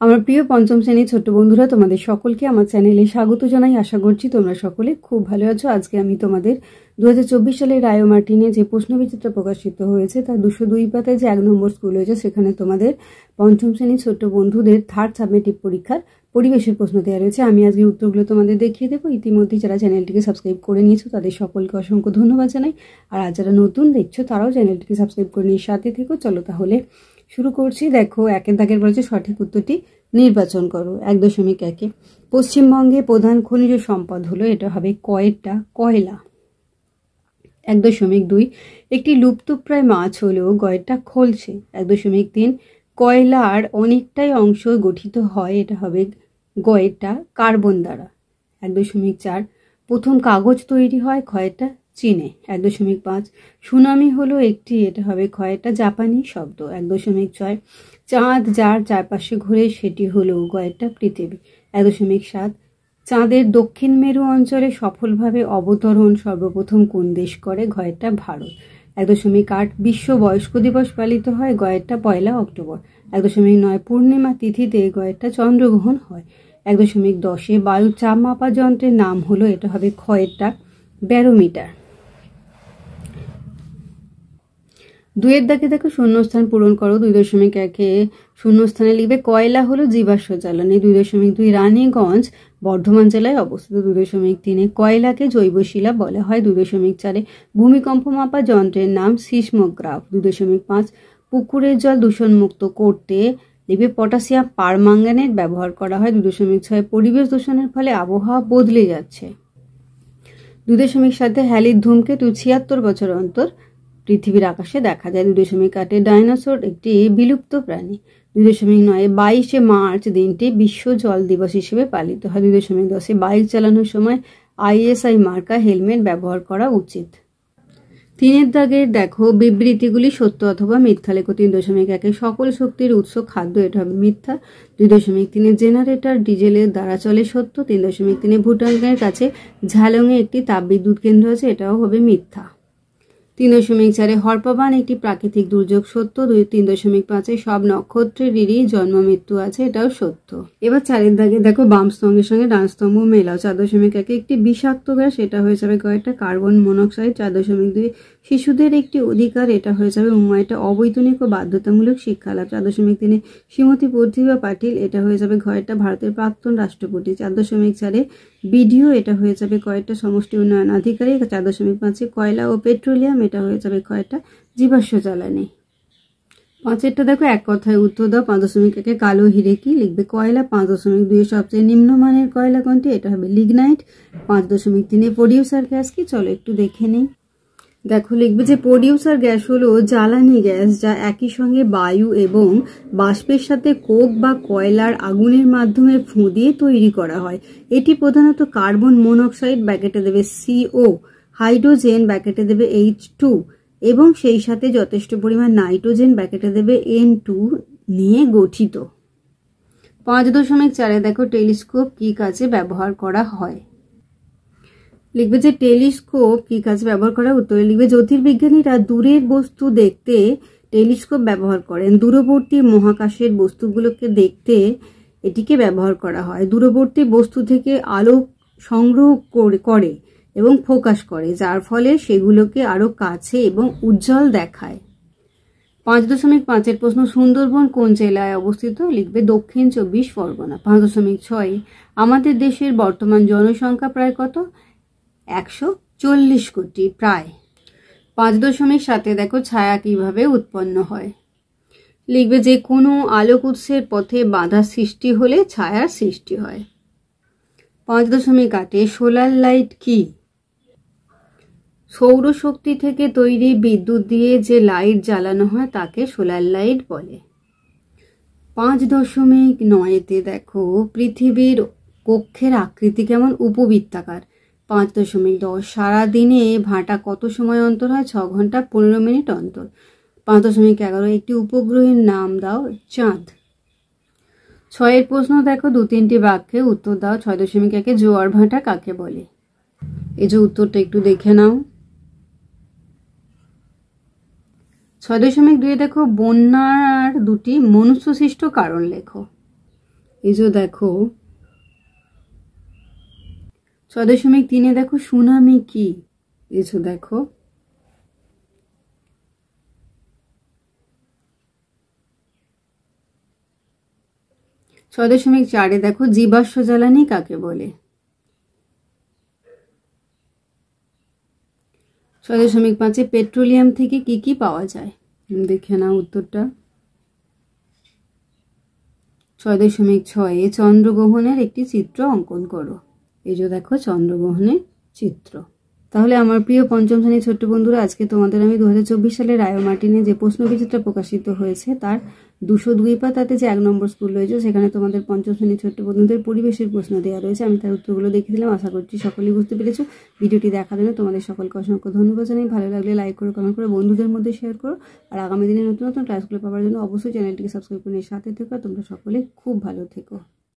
আমার প্রিয় পঞ্চম শ্রেণীর ছোট্ট বন্ধুরা, তোমাদের সকলকে আমার চ্যানেলে স্বাগত জানাই। আশা করছি তোমরা সকলে খুব ভালো আছো। আজকে আমি তোমাদের 2024 সালের রায় ও মার্টিনে যে প্রশ্নবিচিত্র প্রকাশিত হয়েছে তার 202 পাতায় যে 1 নম্বর স্কুল হয়েছে সেখানে তোমাদের পঞ্চম শ্রেণীর ছোট্ট বন্ধুদের থার্ড সাবমিটিভ পরীক্ষার পরিবেশের প্রশ্ন দেওয়া রয়েছে। আমি আজকে উত্তরগুলো তোমাদের দেখিয়ে দেবো। ইতিমধ্যে যারা চ্যানেলটিকে সাবস্ক্রাইব করে নিয়েছো তাদের সকলকে অসংখ্য ধন্যবাদ জানাই। আর যারা নতুন দেখছো তারাও চ্যানেলটিকে সাবস্ক্রাইব করে নিয়ে সাথে থেকো। চলো তাহলে শুরু করছি। দেখো, একের দাগের বলেছে সঠিক উত্তরটি নির্বাচন করো। 1.1 পশ্চিমবঙ্গে প্রধান খনিজ সম্পদ হলো, এটা হবে কয়টা কয়লা। 1.2 একটি লুপ্তপ্রায় মাছ হলো গয়টা খলছে। 1.3 কয়লার অনেকটাই অংশ গঠিত হয়, এটা হবে গয়টা কার্বন দ্বারা। 1.4 প্রথম কাগজ তৈরি হয় ক্ষয়টা চীনে। 1.5 সুনামি হলো একটি, এটা হবে ক্ষয়টা জাপানি শব্দ। 1.6 চাঁদ যার চারপাশে ঘুরে সেটি হলো গয়টা পৃথিবী। 1.7 চাঁদের দক্ষিণ মেরু অঞ্চলে সফলভাবে অবতরণ সর্বপ্রথম কোন দেশ করে, গয়টা ভারত। 1.8 বিশ্ব বয়স্ক দিবস পালিত হয়, গয়টা 1 অক্টোবর। 1.9 পূর্ণিমা তিথিতে গয়টা চন্দ্রগ্রহণ হয়। 1.10 বায়ু চাপ মাপা যন্ত্রের নাম হলো, এটা হবে ক্ষয়টা ব্যারোমিটার। 2 দাগে দেখো শূন্যস্থান পূরণ করো। 2.1 শূন্যস্থানে লিখবে কয়লা হলো জীবাশ্ম জ্বালানি। 2.2 রানীগঞ্জ বর্ধমান জেলায় অবস্থিত। 2.3 কয়লাকে জৈব শিলা বলা হয়। 2.4 ভূমিকম্প মাপা যন্ত্রের নাম সিসমোগ্রাফ। 2.5 পুকুরের জল দূষণমুক্ত করতে লিখবে পটাশিয়াম পারম্যাঙ্গানেট ব্যবহার করা হয়। 2.6 পরিবেশ দূষণের ফলে আবহাওয়া বদলে যাচ্ছে। 2.7 হ্যালির ধূমকেতু 76 বছর অন্তর পৃথিবীর আকাশে দেখা যায়। 2.8 ডাইনোসর একটি বিলুপ্ত প্রাণী। 2.9 22 মার্চ দিনটি বিশ্ব জল দিবস হিসেবে পালিত হয়। 2.10 বাইক চালানোর সময় ISI মার্কা হেলমেট ব্যবহার করা উচিত। 3 দাগের দেখো বিবৃতিগুলি সত্য অথবা মিথ্যা লেখো। 3.1 সকল শক্তির উৎস খাদ্য, এটা হবে মিথ্যা। 2.3 জেনারেটর ডিজেলের দ্বারা চলে, সত্য। 3.3 ভুটানের কাছে ঝালংয়ে একটি তাপবিদ্যুৎ কেন্দ্র আছে, এটাও হবে মিথ্যা। 3.4 হরপাবান একটি প্রাকৃতিক দুর্যোগ, সত্য। 3.5 সব নক্ষত্রেরই জন্ম মৃত্যু আছে, এটাও সত্য। এবার 4 দাগে দেখো বাম স্তম্ভের সঙ্গে ডান স্তম্ভ মেলাও। 4.1 একটি বিষাক্ত গ্যাস, এটা হয়ে যাবে কয়েকটা কার্বন মনোক্সাইড। 4.2 শিশুদের একটি অধিকার, এটা হয়ে যাবে এটা অবৈতনিক ও বাধ্যতামূলক শিক্ষা লাভ। 4.3 শ্রীমতী প্রতিভা পাটিল, এটা হয়ে যাবে ঘয়টা ভারতের প্রাক্তন রাষ্ট্রপতি। 4.4 ভিডিও, এটা হয়ে যাবে কয়েকটা সমষ্টি উন্নয়ন আধিকারিক। 4.5 কয়লা ও পেট্রোলিয়াম, এটা হয়ে যাবে কয়েকটা জীবাশ্ম জ্বালানি। 5 দেখো এক কথায় উত্তর দাও। 5.1 কালো হিরে কি, লিখবে কয়লা। 5.2 সবচেয়ে নিম্নমানের কয়লা কোনটি, এটা হবে লিগনাইট। 5.3 প্রডিউসার গ্যাস কি, চলো একটু দেখে নেই। দেখো লিখবে যে প্রডিউসার গ্যাস হলো জ্বালানি গ্যাস যা একই সঙ্গে বায়ু এবং বাষ্পের সাথে কোক বা কয়লার আগুনের মাধ্যমে ফুঁ দিয়ে তৈরি করা হয়। এটি প্রধানত কার্বন মনোক্সাইড ব্র্যাকেটে দেবে CO, হাইড্রোজেন ব্র্যাকেটে দেবে H2 এবং সেই সাথে যথেষ্ট পরিমাণ নাইট্রোজেন ব্র্যাকেটে দেবে N2 নিয়ে গঠিত। 5.4 দেখো টেলিস্কোপ কি কাজে ব্যবহার করা হয়, লিখবে যে টেলিস্কোপ কি কাজে ব্যবহার করা। উত্তরে লিখবে জ্যোতির্বিজ্ঞানীরা দূরের বস্তু দেখতে টেলিস্কোপ ব্যবহার করেন। দূরবর্তী মহাকাশের বস্তুগুলোকে দেখতে এটিকে ব্যবহার করা হয়। দূরবর্তী বস্তু থেকে আলো সংগ্রহ করে এবং ফোকাস করে, যার ফলে সেগুলোকে আরো কাছে এবং উজ্জ্বল দেখায়। 5.5 প্রশ্ন সুন্দরবন কোন জেলায় অবস্থিত, লিখবে দক্ষিণ 24 পরগনা। 5.6 আমাদের দেশের বর্তমান জনসংখ্যা প্রায় কত, 140 কোটি প্রায়। 5.7 দেখো ছায়া কিভাবে উৎপন্ন হয়, লিখবে যে কোনো আলোক উৎসের পথে বাধা সৃষ্টি হলে ছায়ার সৃষ্টি হয়। 5.8 সোলার লাইট কি, সৌরশক্তি থেকে তৈরি বিদ্যুৎ দিয়ে যে লাইট জ্বালানো হয় তাকে সোলার লাইট বলে। 5.9 দেখো পৃথিবীর কক্ষের আকৃতি কেমন, উপবৃত্তাকার। 5.10 সারাদিনে ভাটা কত সময় অন্তর হয়, 6 ঘন্টা 15 মিনিট অন্তর। 5.11 একটি উপগ্রহের নাম দাও, চাঁদ। 6 প্রশ্ন দেখো 2-3টি বাক্যে উত্তর দাও। 6.1 জোয়ার ভাটা কাকে বলে, এই যে উত্তরটা একটু দেখে নাও। 6.2 দেখো বন্যার দুটি মনুষ্যসৃষ্ট কারণ লেখো। এই যে দেখো 6.3 দেখো সুনামি কি, এই যে দেখো। 6.4 দেখো জীবাশ্ম জ্বালানি কাকে বলে। 6.5 পেট্রোলিয়াম থেকে কি কি পাওয়া যায়, দেখে নাও উত্তরটা। 6.6 চন্দ্রগ্রহণের একটি চিত্র অঙ্কন করো। এই যে দেখো চন্দ্রগ্রহণের চিত্র। তাহলে আমার প্রিয় পঞ্চম শ্রেণীর ছোট্ট বন্ধুরা, আজকে তোমাদের আমি 2024 সালের রায়ো মার্টিনে যে প্রশ্নবিচিত্রটা প্রকাশিত হয়েছে তার 202 পাতাতে যে 1 নম্বর স্কুল রয়েছে সেখানে তোমাদের পঞ্চম শ্রেণীর ছোট্ট বন্ধুদের পরিবেশের প্রশ্ন দেওয়া রয়েছে। আমি তার উত্তরগুলো দেখে দিলাম, আশা করছি সকলেই বুঝতে পেরেছো। ভিডিওটি দেখার জন্য তোমাদের সকলকে অসংখ্য ধন্যবাদ জানাই। ভালো লাগলে লাইক করো, কমেন্ট করো, বন্ধুদের মধ্যে শেয়ার করো। আর আগামী দিনে নতুন নতুন ক্লাসগুলো পাওয়ার জন্য অবশ্যই চ্যানেলটিকে সাবস্ক্রাইব করে সাথে থেকো। তোমরা সকলে খুব ভালো থেকো।